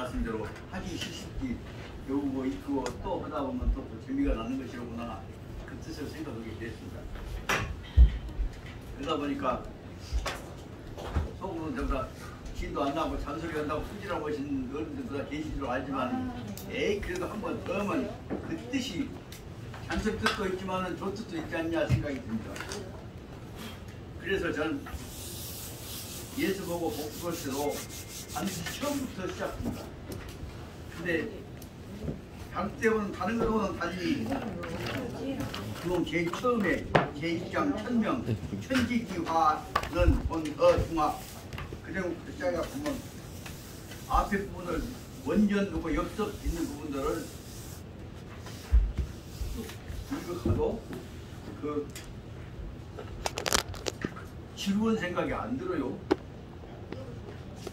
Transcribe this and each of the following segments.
말씀대로 하기 싫기 배우고 있고 또 하다 보면 또 재미가 나는 것이로구나 그 뜻을 생각하게 됐습니다. 그러다 보니까 속으로는 전부 기도 안 나고 잔소리 한다고 후지라고 하신 어른들보다 계신 줄 알지만 에이 그래도 한번 더 하면 그 뜻이 잔소리 뜻도 있지만 저 뜻도 있지 않냐 생각이 듭니다. 그래서 저는 예수 보고 복습할 때도 반드시 처음부터 시작합니다. 근데 다른 때는 다른 거로는 달리 그럼 제일 처음에 제1장 천명 천지기화는 본어중화 그래부터 시작해 보면 앞에 부분을 원전 그리고 엽석 있는 부분들을 읽어가도 그 지루한 생각이 안 들어요.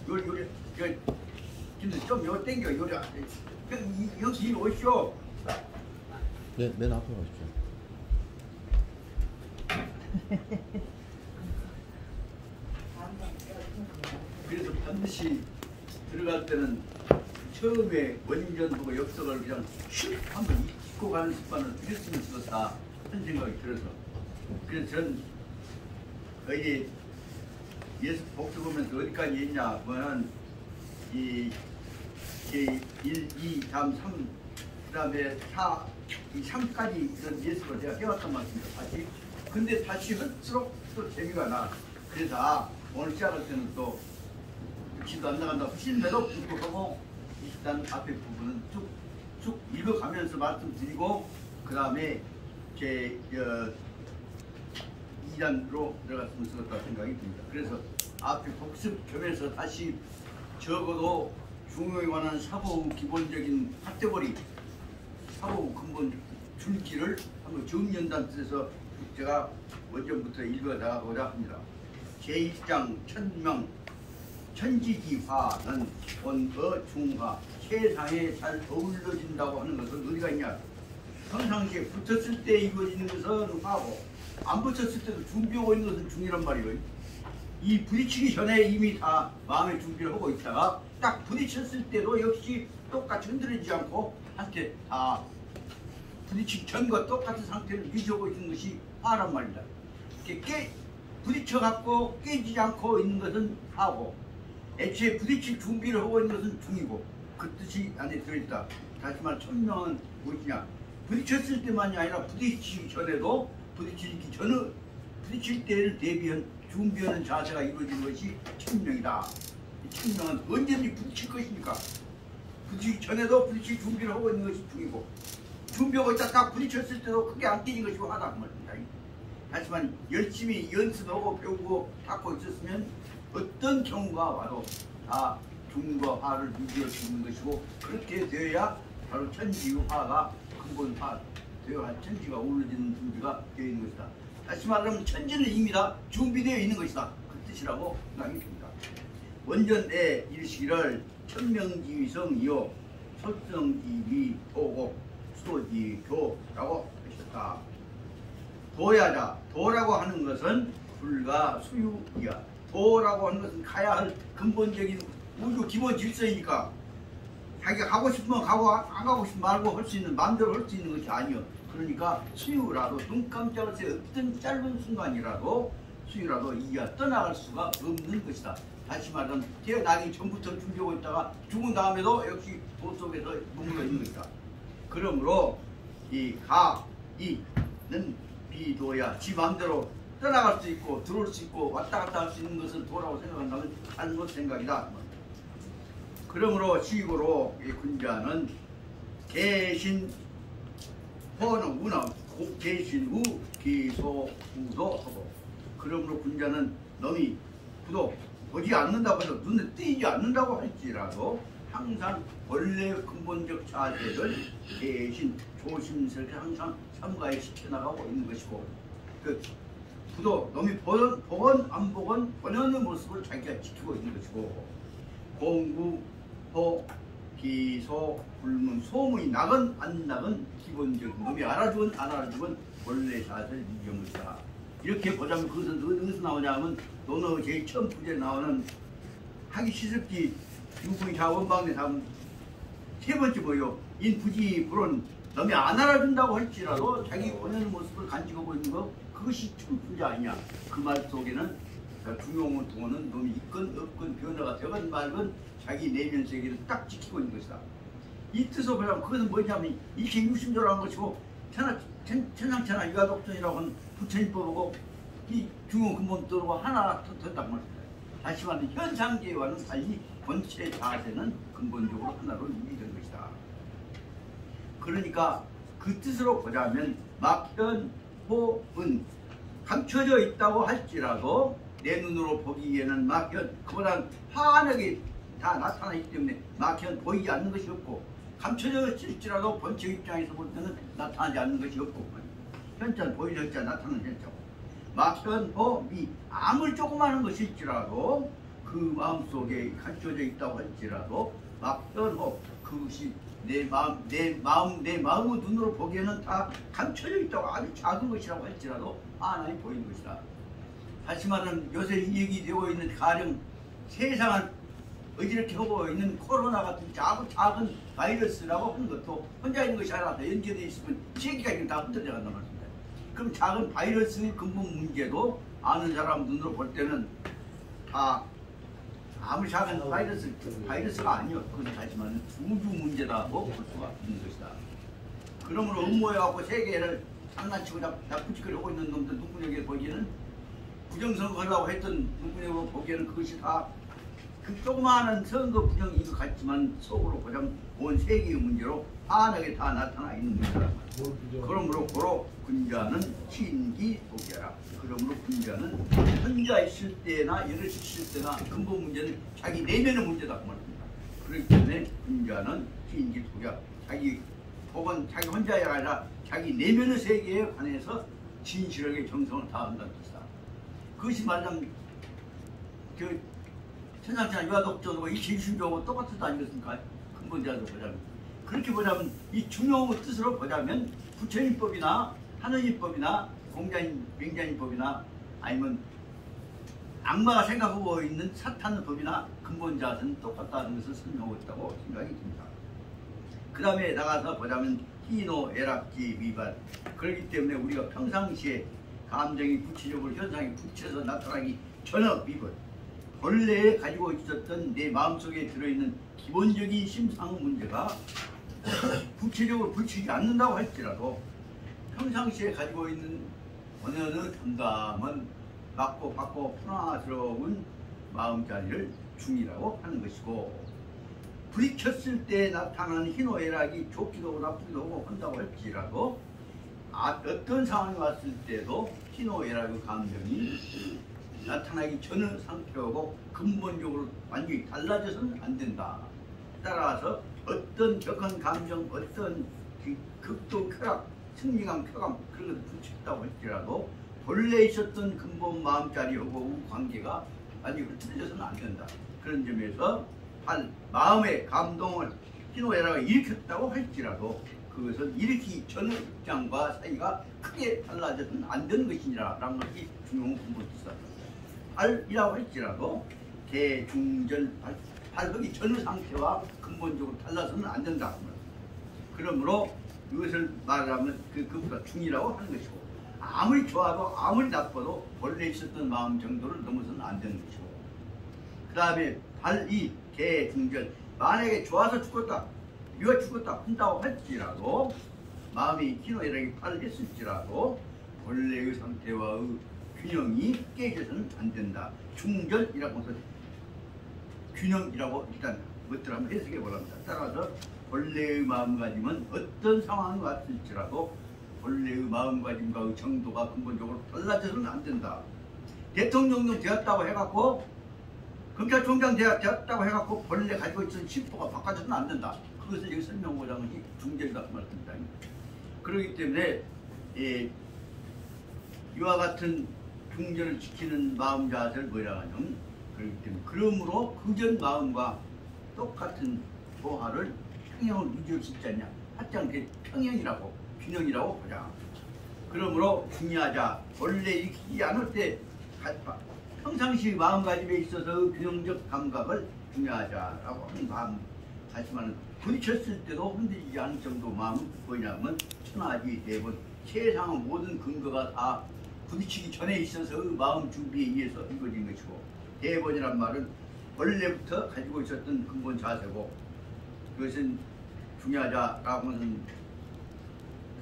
요리 좀 요 땡겨 요리 여기 오시오. 네, 맨 앞으로 가십시오. 그래서 반드시 들어갈 때는 처음에 원전하고 엽석을 그냥 슉 한번 잊고 가는 습관을 들였으면 좋겠다 하는 생각이 들어서 그래서 전 거의 예수 복수 보면서 어디까지 했냐 보면 이 1, 2, 3, 3 그 다음에 4, 이 3까지 이런 예수를 제가 해왔단 말씀입니다. 다시 근데 다시 할수록 또 재미가 나. 그래서 오늘 시작할 때는 또 기도 안 나간다 후신대로 불구하고 일단 앞에 부분은 쭉 읽어가면서 말씀드리고 그 다음에 제 2단으로 들어갔으면 좋겠다 생각이 듭니다. 그래서 앞에 복습 겸해서 다시 적어도 중요에 관한 사고 기본적인 카테고리 사고 근본 줄기를 한번 정리한다는 뜻에서 제가 원전부터 읽어 나가고자 합니다. 제1장 천명 천지기화는 원어중화 세상에 잘 어울려진다고 하는 것은 어디가 있냐 평상시에 붙었을 때 이루어지는 것은 화고 안 붙였을 때도 준비하고 있는 것은 중이란 말이에요. 이 부딪히기 전에 이미 다 마음의 준비를 하고 있다가 딱 부딪혔을 때도 역시 똑같이 흔들리지 않고 한테 다 부딪히기 전과 똑같은 상태를 유지하고 있는 것이 화란 말이다. 부딪혀갖고 깨지지 않고 있는 것은 화고 애초에 부딪힐 준비를 하고 있는 것은 중이고 그 뜻이 안에 들어있다. 다시 말해 천명은 무엇이냐 부딪혔을 때만이 아니라 부딪히기 전에도 부딪힐 때를 대비한 준비하는 자세가 이루어지는 것이 천명이다. 천명은 언제든지 부딪힐 것이니까 부딪히기 전에도 부딪힐 준비를 하고 있는 것이 중이고 준비하고 있다 딱 부딪혔을 때도 크게 안 깨진 것이 화다 그 말입니다. 하지만 열심히 연습하고 배우고 닦고 있었으면 어떤 경우가 와도 다 중과 화를 유지할 수 있는 것이고 그렇게 되어야 바로 천지화가 근본화 되어야 천지가 어우러지는 준비가 되어 있는 것이다. 다시 말하면 천지는 이미 다 준비되어 있는 것이다. 그 뜻이라고 생각이 듭니다. 원전에 일시를 천명지위성이요 설성지위 도곡 수도지교라고 하셨다. 도야자 도라고 하는 것은 불과 수유이야. 도라고 하는 것은 가야 할 근본적인 우주 기본 질서이니까 자기가 가고 싶으면 가고 안 가고 싶으면 말고 할 수 있는 마음대로 할 수 있는 것이 아니요. 그러니까 수유라도 눈 깜짝할 새 어떤 짧은 순간이라도 수유라도 이야 떠나갈 수가 없는 것이다. 다시 말하면 태어나기 전부터 준비하고 있다가 죽은 다음에도 역시 도 속에서 머물러 있는 것이다. 그러므로 이 가이는 비도야 지 마음대로 떠나갈 수 있고 들어올 수 있고 왔다 갔다 할 수 있는 것을 도라고 생각한다면 잘못 생각이다. 그러므로 시고로 이 군자는 계신 호는 우나 계신 우 기소 우도 하고 그러므로 군자는 너희 구도 보지 않는다고 해서 눈에 띄지 않는다고 할지라도 항상 원래 근본적 자세를 계신 조심스럽게 항상 삼가에 시켜나가고 있는 것이고 그 부도 너무 보건 안 보건 본연의 모습을 자기가 지키고 있는 것이고 공구, 호, 기소, 불문, 소문이 나건 안 나건 기본적인 놈이 알아주건 안 알아주건 원래 자세를 유지한 것이다. 이렇게 보자면 그것은 어디서 나오냐면 논어 제일 처음 부제에 나오는 하기 시습기 육군이 다 원방에 다음 세 번째 뭐요? 인부지 불은 남이 안 알아준다고 할지라도 자기 원하는 모습을 간직하고 있는 거 그것이 참 부자 아니냐. 그 말 속에는 중용을 통하는 놈이 있건 없건 변화가 되건 말건 자기 내면 세계를 딱 지키고 있는 것이다. 이 뜻을 보자면 그것은 뭐냐면 이렇게 육신조라는 것이고 천상천하 유아독존이라고 하는 부처님법하고 이 중용 근본도로 하나 더 말입니다. 다시 말하면 현상계와는 달리 본체 자세는 근본적으로 하나로 유리된 것이다. 그러니까 그 뜻으로 보자면 막현호은 감춰져 있다고 할지라도 내 눈으로 보기에는 막현 그보다는 환하게 다 나타나 있기 때문에 막현 보이지 않는 것이 없고 감춰져 있을지라도 본체 입장에서 볼 때는 나타나지 않는 것이 없고 현자는 보이는 현자 나타나는 현자고 막현호미 아무리 조그마한 것일지라도 그 마음속에 감춰져 있다고 할지라도 막현호 그것이 내 마음의 눈으로 보기에는 다 감춰져 있다고 아주 작은 것이라고 할지라도 하나에 보이는 것이다. 다시 말하면 요새 얘기되고 있는 가령 세상을 어지럽게 하고 있는 코로나 같은 작은 바이러스라고 하는 것도 혼자 있는 것이 아니라 연계되어 있으면 세계가 지금 다 흔들려 간단 말입니다. 그럼 작은 바이러스의 근본 문제도 아는 사람 눈으로 볼 때는 다 아무리 작은 바이러스가 아니요. 그건 하지만 우주 문제라고 볼 수가 있는 것이다. 그러므로 음모해갖고 세계를 장난치고 나쁘치고 하고 있는 놈들 누구에게 보기에는 부정선거라고 했던 누구에게 보기에는 그것이 다 그 조그마한 선거 부정인 것 같지만 속으로 보자면 온 세계의 문제로 환하게 다 나타나 있는 것이다. 그러므로 고로 군자는 신기독이라. 그러므로 군자는 혼자 있을 때나 여럿이 있을 때나 근본 문제는 자기 내면의 문제다 그 말입니다. 그렇기 때문에 군자는 신기독이야. 자기 혹은 자기 혼자가 아니라 자기 내면의 세계에 관해서 진실하게 정성을 다한다는 뜻이다. 그것이 말하자면 천상천하 유아독존하고 일체일심조하고 똑같은 아니겠습니까? 근본자도 보자면 그렇게 보자면 이 중용의 뜻으로 보자면 부처님법이나 하느님법이나 맹자님법이나 아니면 악마가 생각하고 있는 사탄의 법이나 근본자는 똑같다는 것을 설명하고 있다고 생각이 듭니다. 그 다음에 나가서 보자면 희노 애락지 미발 그렇기 때문에 우리가 평상시에 감정이 구체적으로 현상이 붙여서 나타나기 전혀 미발 본래에 가지고 있었던 내 마음속에 들어있는 기본적인 심상 문제가 구체적으로 붙이지 않는다고 할지라도 평상시에 가지고 있는 어느 담담한 맞고 받고 편안스러운 마음자리를 중이라고 하는 것이고 불이 켰을 때 나타나는 희노애락이 좋기도 하고 나쁘기도 하고 한다고 할지라도 어떤 상황이 왔을 때도 희노애락의 감정이 나타나기 전의 상태하고 근본적으로 완전히 달라져서는 안 된다. 따라서 어떤 격한 감정, 어떤 극도 쾌락, 승리감, 쾌감 그런 것을 붙였다고 할지라도 본래 있었던 근본 마음자리하고 관계가 완전히 틀려서는 안 된다. 그런 점에서 마음의 감동을 희노애락을 일으켰다고 할지라도 그것은 일으키기 전의 입장과 사이가 크게 달라져서는 안 되는 것이니라 라는 것이 중용 근본이다. 발이라고 할지라도 대중전 발하기 전의 상태와 근본적으로 달라서는 안 된다. 그러므로 이것을 말하면 그것보다 중이라고 하는 것이고 아무리 좋아도 아무리 나빠도 원래 있었던 마음 정도를 넘어서는 안 되는 것이고 그 다음에 발이 대중전 만약에 좋아서 죽었다 네가 죽었다 한다고 할지라도 마음이 희노애락이 발했을지라도 본래의 상태와의 균형이 깨져서는 안 된다. 중절이라고 해서 균형이라고 일단 뭐들 한번 해석해 보랍니다. 따라서 본래의 마음가짐은 어떤 상황이 왔을지라도 본래의 마음가짐과의 정도가 근본적으로 달라져서는 안 된다. 대통령도 되었다고 해갖고 검찰총장 되었다고 해갖고 본래 가지고 있던 심보가 바꿔져서는 안 된다. 그것을 여기 설명하고자 하는 것이 중절이라고 말씀드립니다. 그렇기 때문에 이와 같은 중절을 지키는 마음 자세를 뭐라 하냐면 그렇기 때문에 그러므로 그전 마음과 똑같은 조화를 평형을 유지할 수 있지 않냐. 하여튼 그 평형이라고 균형이라고 보자. 그러므로 중요하자. 원래 익히지 않을 때 평상시 마음가짐에 있어서 균형적 감각을 중요하자라고 하는 마음 하지만 부딪혔을 때도 흔들리지 않을 정도 마음은 뭐냐면 천하지 대본 세상의 모든 근거가 다 부딪히기 전에 있어서 마음 준비에 의해서 이루어진 것이고 대본이란 말은 원래부터 가지고 있었던 근본 자세고 그것은 중요하자라고 하는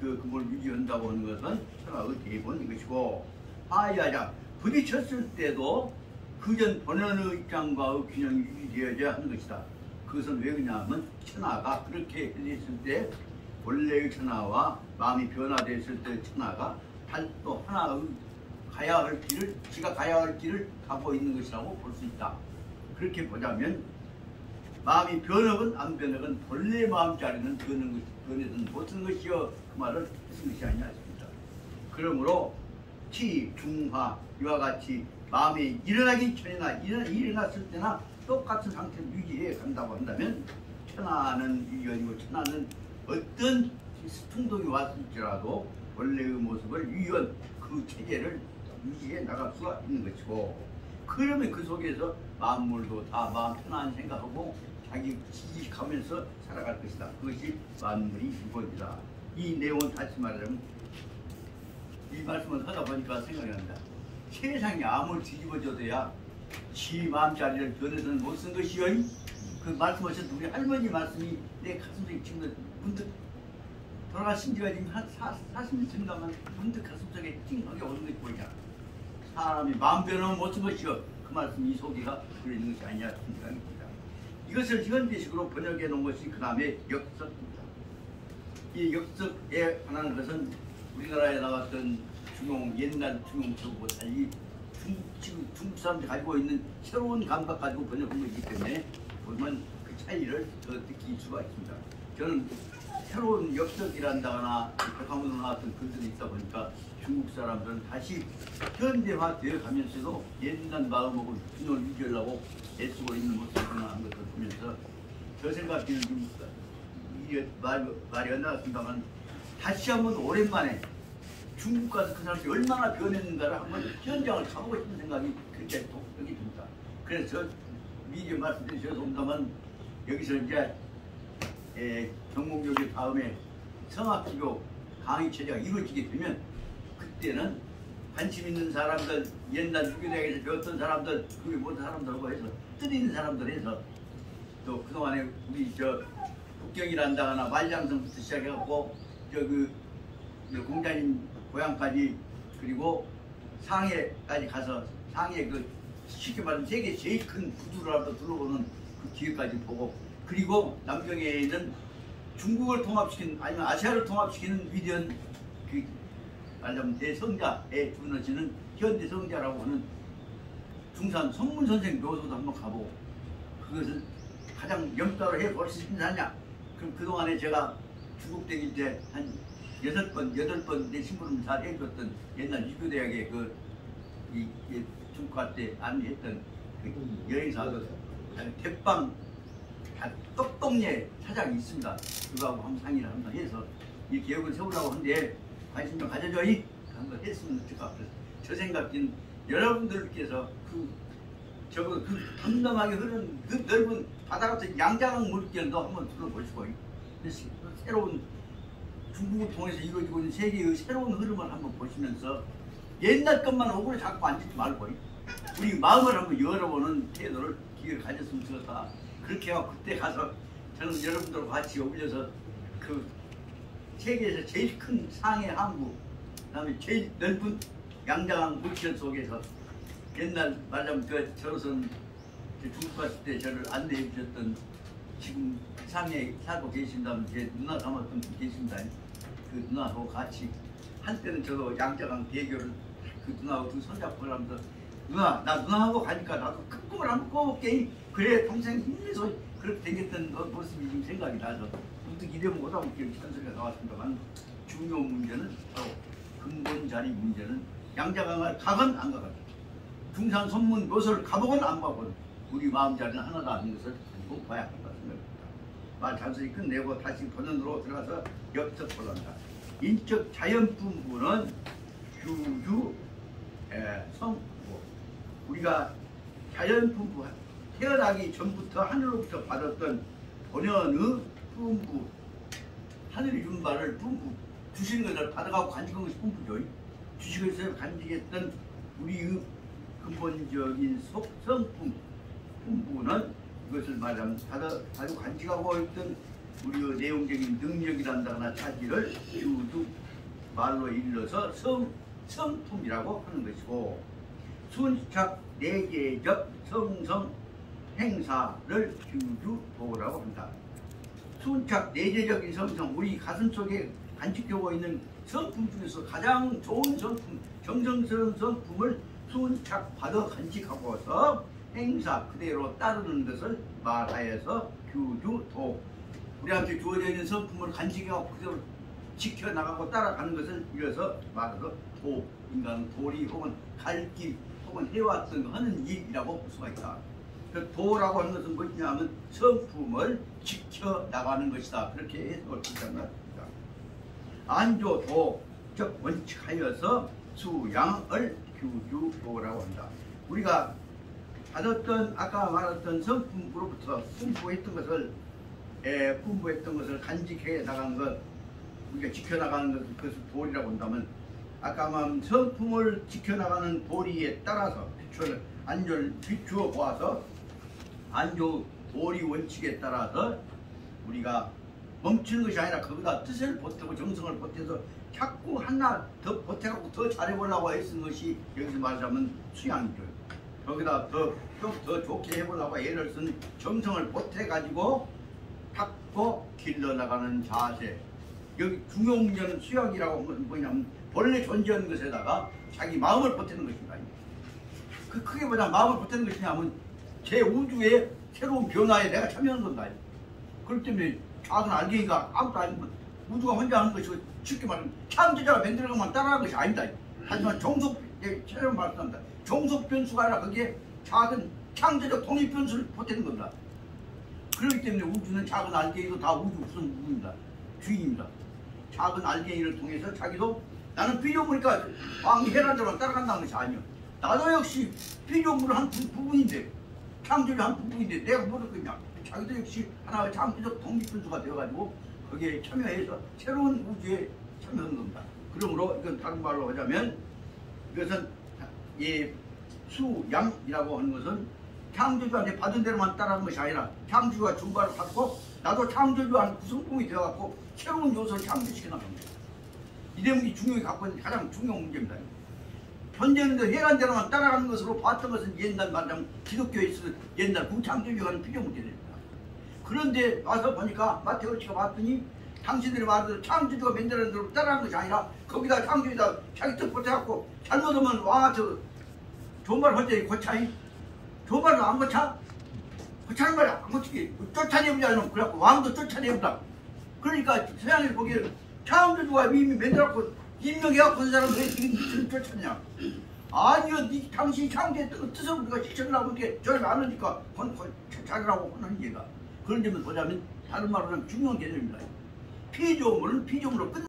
그 근본을 유지한다고 하는 것은 천하의 대본인 것이고 화해하자 부딪혔을 때도 그전 본연의 입장과의 균형이 유지되어야 하는 것이다. 그것은 왜 그러냐면 천하가 그렇게 됐을 때 원래의 천하와 마음이 변화됐을 때 천하가 또 하나의 가야 할 길을 지가 가야 할 길을 가고 있는 것이라고 볼 수 있다. 그렇게 보자면 마음이 변하건 안 변하건 본래 마음자리는 변해서는 못한 것이여 그 말을 했은 것이 아니었습니다. 그러므로 치, 중화 이와 같이 마음이 일어나기 전이나 일어났을 때나 똑같은 상태를 유지해 간다고 한다면 천하는 유연이고 천하는 어떤 충동이 왔을지라도 원래의 모습을 유연 그 체계를 유지해 나갈 수가 있는 것이고 그러면 그 속에서 만물도 다 마음 편안한 생각하고 자기 지식하면서 살아갈 것이다. 그것이 만물이 이것이다. 이 내용은 다시 말하자면 이 말씀을 하다 보니까 생각이 납니다. 세상이 아무리 뒤집어져도야 지 마음자리를 변해서는 못 쓴 것이요. 그 말씀하셨던 우리 할머니 말씀이 내 가슴속에 지금 문득 돌아가신 지가 지금 한 40년 가만 문득 가슴속에 찡하게 오는 것이 보이냐. 사람이 마음 변하면 못 쓴 것이요. 그 말씀 이 소개가 들어있는 것이 아니냐 생각이 듭니다. 이것을 현대식으로 번역해 놓은 것이 그 다음에 역석입니다. 이 역석에 관한 것은 우리나라에 나왔던 옛날 중용서고 달리 지금 중국 사람들이 가지고 있는 새로운 감각 가지고 번역한 것이기 때문에 보면 그 차이를 더 느낄 수가 있습니다. 저는 새로운 역석이란다거나 백화문으로 나왔던 글들이 있다 보니까 중국 사람들은 다시 현대화되어 가면서도 옛날 마음하고 균형을 유지하려고 애쓰고 있는 모습을 하는 것을 보면서 저 생각이 좀 말이 안 나왔습니다만 다시 한번 오랜만에 중국 가서 그 사람들이 얼마나 변했는가를 한번 현장을 가보고 싶은 생각이 그렇게 독특이 듭니다. 그래서 미리 말씀드린 죄송합니다만 여기서 이제 경공교육 다음에 성악기교 강의 체제가 이루어지게 되면 그때는 관심 있는 사람들 옛날 유교대학에서 배웠던 사람들 그게 모든 사람들하고 해서 뜻 있는 사람들 해서 또 그동안에 우리 저 북경이란다거나 말량성부터 시작해갖고 공자님 고향까지 그리고 상해까지 가서 상해 그 쉽게 말하면 세계 제일 큰 구두라도 둘러보는 그 기회까지 보고 그리고 남경에 있는 중국을 통합시키는 아니면 아시아를 통합시키는 위대한 그 말하자면 대성자에 주어지는 현대 성자라고 하는 중산 성문 선생 묘소도 한번 가보고 그것은 가장 염따로 해볼 수 있는 하냐. 그럼 그동안에 제가 중국 대기 때 한 8번 내 신부름 잘 해줬던 옛날 유교대학에 중국 갈 때 안내했던 그 여행사도 대빵 떡동네 사장이 있습니다. 그거하고 한번 상의를 한번 해서 이 계획을 세우려고 하는데 관심 좀 가져줘 한번 했으면 좋겠다. 저 생각인 여러분들께서 그 덤덤하게 흐르는 그 넓은 바다 같은 양자강 물결도 한번 둘러보시고 새로운 중국을 통해서 이루어지고 있는 세계의 새로운 흐름을 한번 보시면서 옛날 것만 오그려 잡고 앉지 말고 우리 마음을 한번 열어보는 태도를 기회를 가졌으면 좋겠다. 그렇게 하고 그때 가서 저는 여러분들과 같이 어울려서 그 세계에서 제일 큰 상해 항구 그다음에 제일 넓은 양자강 물결 속에서 옛날 말하자면 그 저로선 중국 갔을 때 저를 안내해 주셨던 지금 상해에 살고 계신다면 제 누나 닮았던 분 계십니다. 그 누나하고 같이 한때는 저도 양자강 대교를 그 누나하고 두 손잡고 하면서 누나 나 누나하고 가니까 나도 큰 꿈을 한번 꿔볼게. 그래 평생 힘내서 그렇게 되겠던 모습이 지금 생각이 나서 문득 이래면 오다못게 이런 소리가 나왔습니다만 중요한 문제는 바로 근본 자리 문제는 양자강을 가건 안 가건 중산 선문 묘소를 가보건 안 가보건 우리 마음 자리는 하나도 아닌 것을 꼭 봐야 한다 생각합니다. 말 잔소리 끝내고 다시 본론으로 들어가서 역적볼란다. 인적 자연분부는 규유 성부 우리가 자연분부 태어나기 전부터 하늘로부터 받았던 본연의 품부, 하늘이 준 바를 품부, 주시는 것을 받아가고 간직한 것이 품부죠. 주식에서 간직했던 우리의 근본적인 성품, 품부는 이것을 말하면 가지고 간직하고 있던 우리의 내용적인 능력이란다거나 차지를 규두 말로 일러서 성품이라고 하는 것이고, 순착 내계적 성성 행사를 규주도라고 한다. 순착 내재적인 성성, 우리 가슴 속에 간직하고 있는 성품 중에서 가장 좋은 성품, 정성스러운 성품을 순착받아 간직하고서 행사 그대로 따르는 것을 말하여서 규주도, 우리한테 주어져 있는 성품을 간직하고 그대로 지켜나가고 따라가는 것을 이어서 말해서 도, 인간은 도리 혹은 갈 길 혹은 해왔던 하는 일이라고 볼 수가 있다. 그 도라고 하는 것은 무엇이냐면 성품을 지켜나가는 것이다. 그렇게 해석을 한단 말입니다. 안조도, 즉 원칙하여서 수양을 규주도라고 한다. 우리가 받았던 아까 말했던 성품으로부터 분부했던 것을 간직해 나가는 것, 우리가 지켜나가는 것, 그것을 도리라고 한다면, 아까 말한 성품을 지켜나가는 도리에 따라서 안조를 비추어 보아서 안조 도리 원칙에 따라서 우리가 멈추는 것이 아니라 거기다 뜻을 보태고 정성을 보태서 자꾸 하나 더 보태갖고 더 잘해보려고 애쓰는 것이 여기서 말하자면 수양이죠. 거기다 좀 더 좋게 해보려고 애를 쓴 정성을 보태가지고 닦고 길러나가는 자세. 여기 중용전 수양이라고 하는 것은 뭐냐면 본래 존재하는 것에다가 자기 마음을 보태는 것입니다. 그 크게 보자 마음을 보태는 것이냐면 제 우주의 새로운 변화에 내가 참여하는 겁니다. 그렇기 때문에 작은 알갱이가 아무것도 아니고 우주가 혼자 하는 것이고, 쉽게 말하면 창조자가 만들어간 것만 따라가는 것이 아니다. 하지만 종속, 처럼 말씀합니다. 종속 변수가 아니라 거기에 작은 창조적 독립 변수를 보태는 겁니다. 그렇기 때문에 우주는 작은 알갱이도 다 우주 구성부입니다. 주인입니다. 작은 알갱이를 통해서 자기도 나는 피조물이니까 왕이 헤란대로만 따라간다는 것이 아니요. 나도 역시 피조물의 한 부분인데, 창조의 한 부분인데 내가 뭐를 거냐. 자기도 역시 하나의 창조적 독립변수가 되어가지고 거기에 참여해서 새로운 우주에 참여하는 겁니다. 그러므로 이건 다른 말로 하자면 이것은 수양이라고 하는 것은 창조주한테 받은 대로만 따라하는 것이 아니라 창조주가 준 바를 받고 나도 창조주한 구성품이 되어갖고 새로운 요소를 창조시켜 나갑니다. 이 대목이 중용이 갖고 있는 가장 중요한 문제입니다. 현재는 해란대로만 따라가는 것으로 봤던 것은 옛날 말하자면 기독교에 있어 옛날 구창조주가 하는 피조물들입니다. 그런데 와서 보니까 마테오치가 봤더니 당신들이 말하는 창조주가 만들어낸 대로 따라가는 것이 아니라 거기다 창조주가 자기 뜻 보태갖고 잘못하면 와 저 좋은 말 할 때 고차이 좋은 말을 안 고차? 고차는 말이 안 고치기 쫓아내보자 하면 그래갖고 왕도 쫓아내보자. 그러니까 서양에서 보기에는 창조주가 이미 만들어갖고 임명해갖고 그 사람은 왜 지금 쫓았냐? 아니요, 당신이 창조했던 뜻을 우리가 실천하고 이렇게 저를 안 하니까 잘하라고 하는 얘가. 그런 점을 보자면 다른 말로 하면 중요한 개념입니다. 피조물은 피조물로 끝